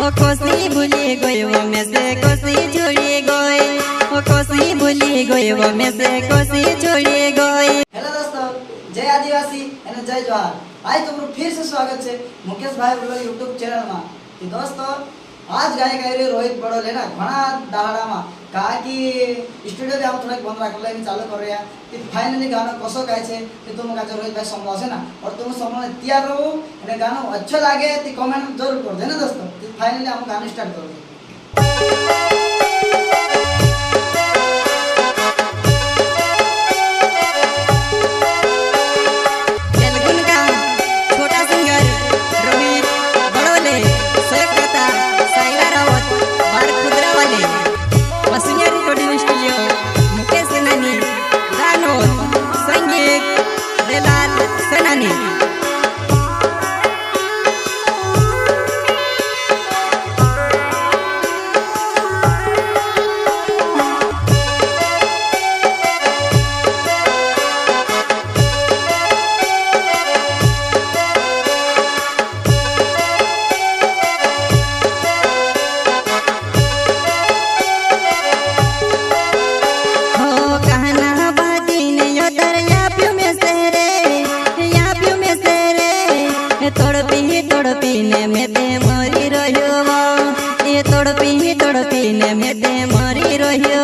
ओ कोसी भूली गई वो में से कोसी छोड़ी गई, ओ कोसी भूली गई वो में से कोसी छोड़ी गई। हेलो दोस्तों, जय आदिवासी एंड जय जोहार। आज तुम्हाરું फिर से स्वागत है मुकेश भाई ब्लॉग यूट्यूब चैनल में। दोस्तों आज गाय गाय रोहित बड़ो लेना घना दाहड़ा में कहा कि स्टूडियो में हम थोड़ा बंद रख ले चालू कर रहे हैं कि फाइनली गाना कसो गाय छे कि तुम का रोहित भाई संभव है ना, और तुम संभव तैयार रहो અને गाना अच्छा लागे तो कमेंट जरूर कर देना दोस्तों। फाइनली हम गाना स्टार्ट कर दे। तड़पीने में ते मरी रहियो, ये तड़पीने में ते मरी रहियो,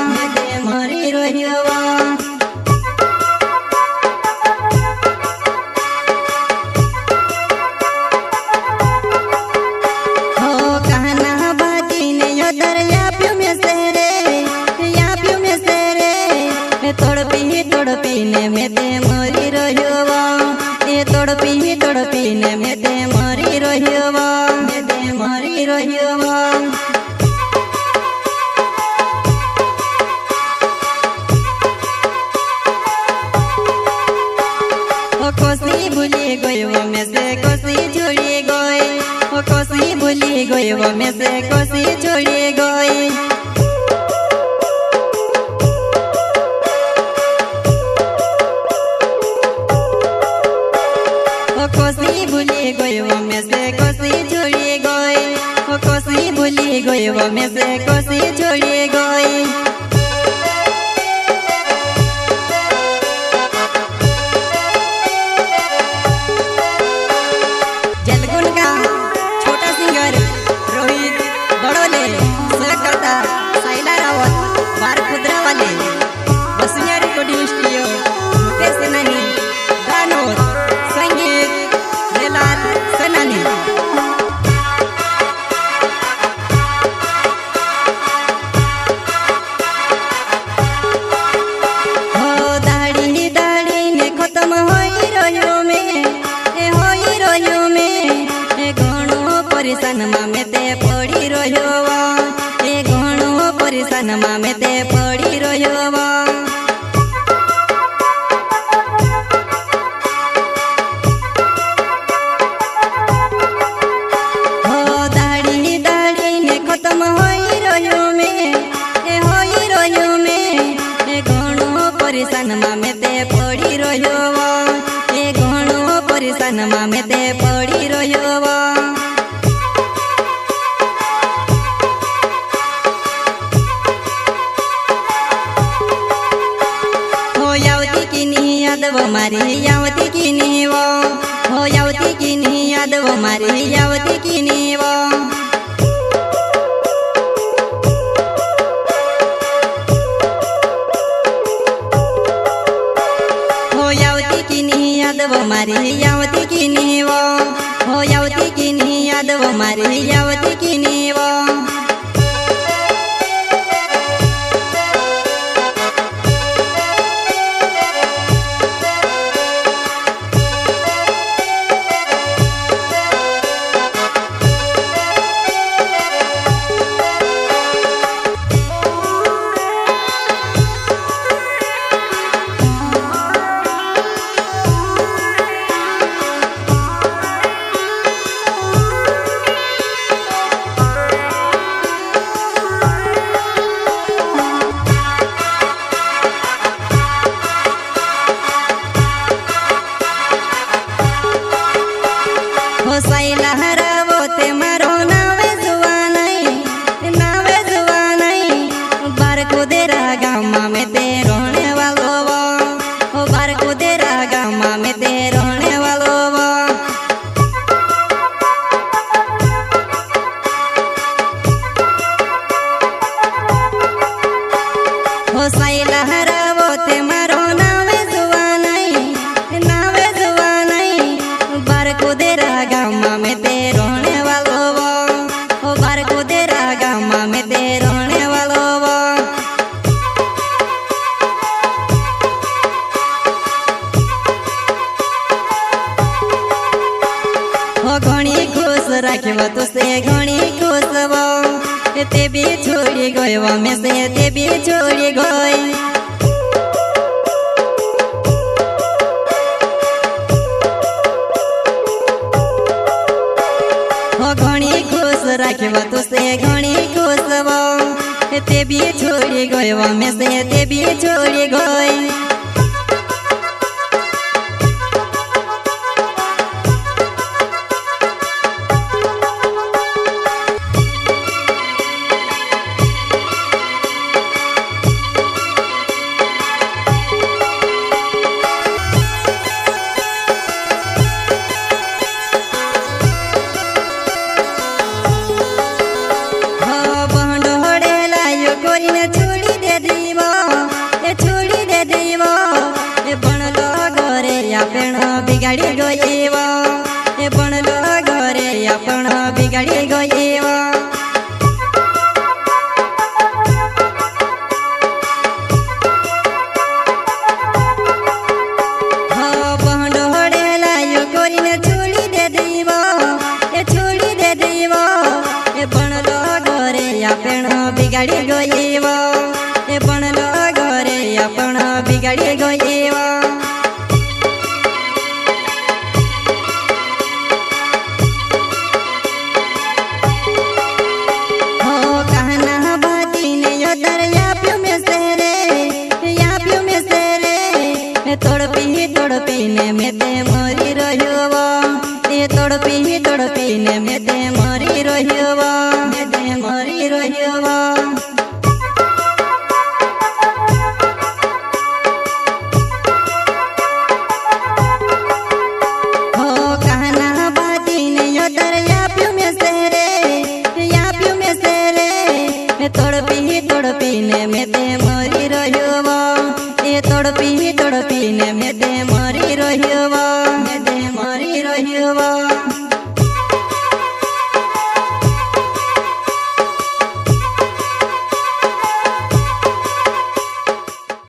में ते मरी रहियो। हो कहना बाजी ने यो दरिया प्यू में से रे, या प्यू में से रे, तड़पीने में ते मरी रहियो, ये तड़पीने में ते मरी रहियो, में ते मरी रहियो। ओ कोसी भूली गई वो में से कोसी छोड़ी गई, ओ कोसी भूली गई वो में से कोसी छोड़ी गई। कोसी भूली गई वो में से कोसी छोड़ी गई, ओ कोसी भूली गई वो में से कोसी छोड़ी गई। जलगुन का छोटा सिंगर रोहित बड़ोले सहकर्ता साइला रावत बार खुदरा वाले बसुनिया रिकॉर्डिंग स्टूडियो मुकेश सेनानी गानोर संगीत रेलाल सेनानी। हो दाढ़ी दाढ़ी ने खत्म होई रहियो में, ए होई रहियो में, ए घणो परेशान में ते पड़ी रहियो, ए घणो परेशान में ते पड़ी रहियो। खत्म होई रहियो में, ए होई रहियो में, ए घणो परेशान में ते पड़ी रहियो, ए घणो परेशान में ते पड़ी रहियो। हो यावती की नी याद वो मारी यावती की नी वो, हो यावती की नी याद वो मारी यावती की नी वो। याद वो मारी यावती की नी वो, हो यावती की नी याद वो मारी यावती की नी वो। घणी खुश वो ते भी छोड़ी गयो में से ते भी छोड़ी गई हो घणी खुश राखवा तू से घणी खुश वो ते भी छोड़ी गयो में से ते भी छोड़ी गई बिगाड़ी गईवा ए बनलो घरे आपण बिगाड़ी गईवा हो बहनोड़े लायो कोरीने छोड़ी दे दीवा ए छोड़ी दे दीवा ए बनलो घरे आपण बिगाड़ी गईवा ए बनलो घरे आपण बिगाड़ी गईवा तड़पी ने में ते मरी रहियो तड़पी ने में ते मरी रहियो।